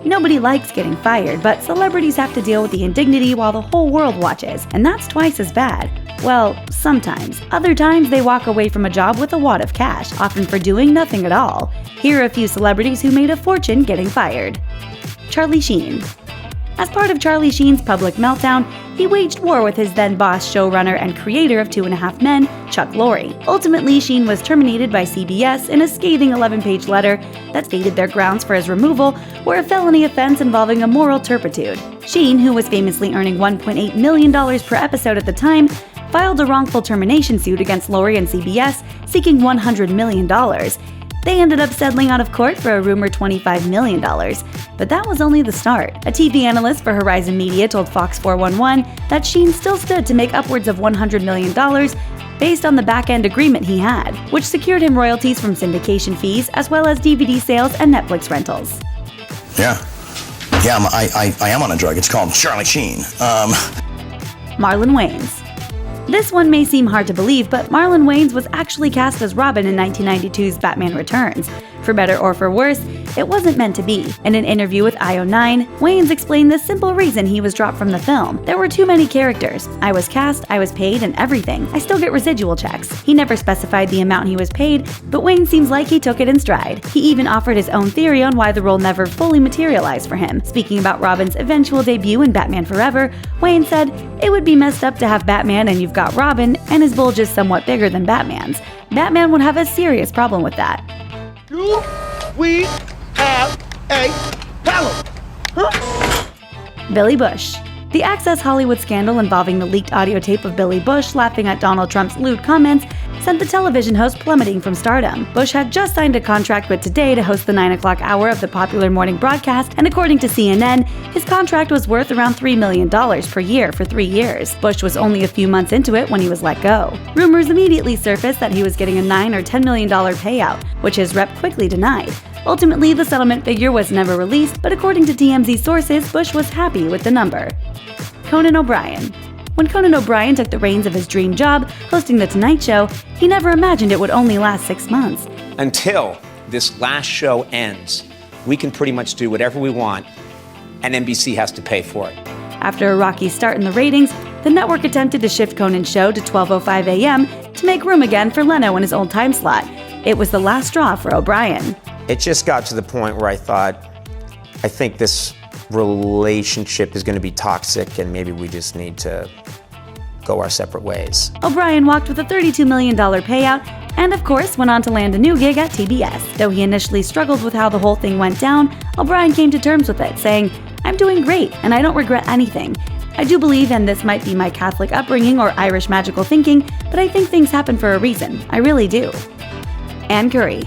Nobody likes getting fired, but celebrities have to deal with the indignity while the whole world watches, and that's twice as bad. Well, sometimes. Other times they walk away from a job with a wad of cash, often for doing nothing at all. Here are a few celebrities who made a fortune getting fired. Charlie Sheen. As part of Charlie Sheen's public meltdown, he waged war with his then-boss, showrunner, and creator of 2.5 Men, Chuck Lorre. Ultimately, Sheen was terminated by CBS in a scathing 11-page letter that stated their grounds for his removal were a felony offense involving immoral turpitude. Sheen, who was famously earning $1.8 million per episode at the time, filed a wrongful termination suit against Lorre and CBS, seeking $100 million. They ended up settling out of court for a rumored $25 million. But that was only the start. A TV analyst for Horizon Media told Fox 411 that Sheen still stood to make upwards of $100 million based on the back-end agreement he had, which secured him royalties from syndication fees as well as DVD sales and Netflix rentals. Yeah, I am on a drug. It's called Charlie Sheen. Marlon Wayans. This one may seem hard to believe, but Marlon Wayans was actually cast as Robin in 1992's Batman Returns. For better or for worse, it wasn't meant to be. In an interview with IO9, Wayans explained the simple reason he was dropped from the film. There were too many characters. I was cast, I was paid, and everything. I still get residual checks. He never specified the amount he was paid, but Wayans seems like he took it in stride. He even offered his own theory on why the role never fully materialized for him. Speaking about Robin's eventual debut in Batman Forever, Wayans said, "It would be messed up to have Batman and you've got Robin, and his bulge is somewhat bigger than Batman's. Batman would have a serious problem with that." We have a problem. Billy Bush. The Access Hollywood scandal involving the leaked audio tape of Billy Bush laughing at Donald Trump's lewd comments sent the television host plummeting from stardom. Bush had just signed a contract with Today to host the 9 o'clock hour of the popular morning broadcast, and according to CNN, his contract was worth around $3 million per year for 3 years. Bush was only a few months into it when he was let go. Rumors immediately surfaced that he was getting a $9 or $10 million payout, which his rep quickly denied. Ultimately, the settlement figure was never released, but according to TMZ sources, Bush was happy with the number. Conan O'Brien. When Conan O'Brien took the reins of his dream job, hosting The Tonight Show, he never imagined it would only last 6 months. Until this last show ends, we can pretty much do whatever we want, and NBC has to pay for it. After a rocky start in the ratings, the network attempted to shift Conan's show to 12:05 a.m. to make room again for Leno in his old time slot. It was the last straw for O'Brien. It just got to the point where I think this relationship is going to be toxic and maybe we just need to go our separate ways. O'Brien walked with a $32 million payout and, of course, went on to land a new gig at TBS. Though he initially struggled with how the whole thing went down, O'Brien came to terms with it, saying, "I'm doing great and I don't regret anything. I do believe, and this might be my Catholic upbringing or Irish magical thinking, but I think things happen for a reason. I really do." Ann Curry.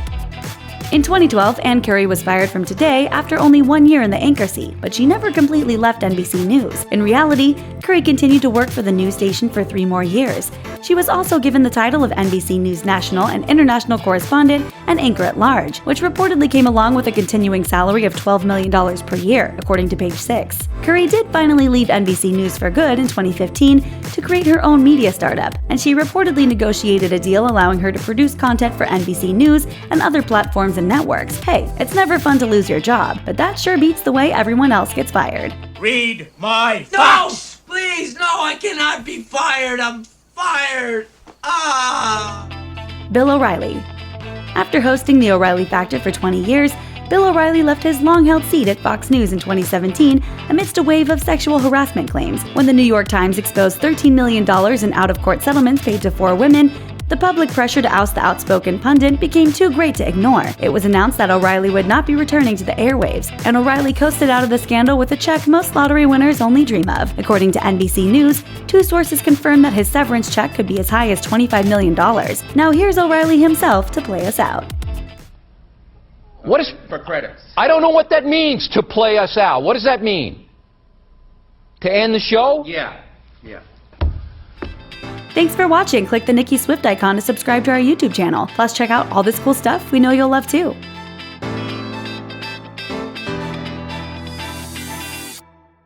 In 2012, Ann Curry was fired from Today after only 1 year in the anchor seat, but she never completely left NBC News. In reality, Curry continued to work for the news station for 3 more years. She was also given the title of NBC News National and International Correspondent and Anchor-at-Large, which reportedly came along with a continuing salary of $12 million per year, according to Page 6. Curry did finally leave NBC News for good in 2015 to create her own media startup, and she reportedly negotiated a deal allowing her to produce content for NBC News and other platforms and networks. Hey, it's never fun to lose your job, but that sure beats the way everyone else gets fired. Read my No! Please, no, I cannot be fired. I'm fired. Bill O'Reilly. After hosting The O'Reilly Factor for 20 years, Bill O'Reilly left his long-held seat at Fox News in 2017 amidst a wave of sexual harassment claims. When the New York Times exposed $13 million in out-of-court settlements paid to 4 women, the public pressure to oust the outspoken pundit became too great to ignore. It was announced that O'Reilly would not be returning to the airwaves, and O'Reilly coasted out of the scandal with a check most lottery winners only dream of. According to NBC News, 2 sources confirmed that his severance check could be as high as $25 million. Now here's O'Reilly himself to play us out. What is for credits? I don't know what that means, to play us out. What does that mean? To end the show? Yeah. Thanks for watching. Click the Nicki Swift icon to subscribe to our YouTube channel. Plus, check out all this cool stuff we know you'll love too.